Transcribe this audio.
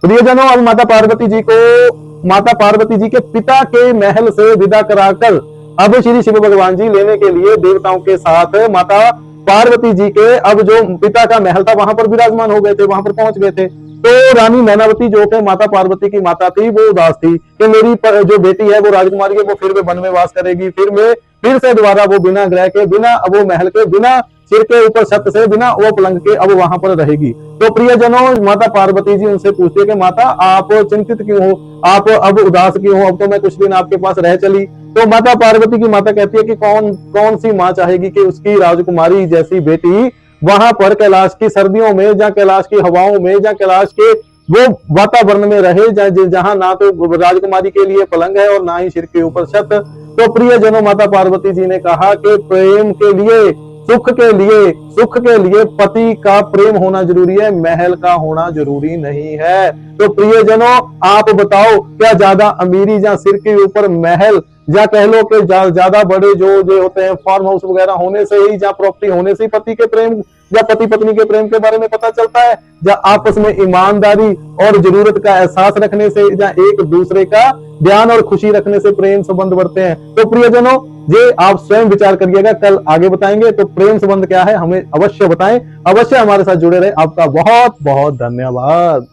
प्रियजनों, अब माता पार्वती जी के पिता के महल से विदा कराकर अब श्री शिव भगवान जी लेने के लिए देवताओं के साथ माता पार्वती जी के अब जो पिता का महल था वहां पर विराजमान हो गए थे, वहां पर पहुंच गए थे। तो रानी मैनावती जो कि माता पार्वती की माता थी, वो उदास थी कि मेरी जो बेटी है वो राजकुमारी है, वो फिर वन में वास करेगी, फिर से दोबारा वो बिना ग्रह के, बिना वो महल के, बिना सिर के ऊपर छत से, बिना वो पलंग के अब वहां पर रहेगी। तो प्रियजनों, माता पार्वती जी उनसे पूछती है कि माता आप चिंतित क्यों हो, आप अब उदास क्यों हो, अब तो मैं कुछ दिन आपके पास रह चली। तो माता पार्वती की माता कहती है कि कौन सी माँ चाहेगी कि उसकी राजकुमारी जैसी बेटी वहां पर कैलाश की सर्दियों में, जहाँ कैलाश की हवाओं में, जहाँ कैलाश के वो वातावरण में रहे, जहां ना तो राजकुमारी के लिए पलंग है और ना ही सिर के ऊपर छत। तो प्रियजनों, माता पार्वती जी ने कहा कि प्रेम के लिए, सुख के लिए पति का प्रेम होना जरूरी है, महल का होना जरूरी नहीं है। तो प्रियजनों, आप बताओ, क्या ज्यादा अमीरी या सिर के ऊपर महल, या कह लो कि ज्यादा बड़े जो होते हैं फार्म हाउस वगैरह होने से ही, या प्रॉपर्टी होने से ही पति के प्रेम या पति पत्नी के प्रेम के बारे में पता चलता है, या आपस में ईमानदारी और जरूरत का एहसास रखने से, या एक दूसरे का ध्यान और खुशी रखने से प्रेम संबंध बढ़ते हैं। तो प्रियजनों, ये आप स्वयं विचार करिएगा, कल आगे बताएंगे। तो प्रेम संबंध क्या है हमें अवश्य बताएं, अवश्य हमारे साथ जुड़े रहे। आपका बहुत बहुत धन्यवाद।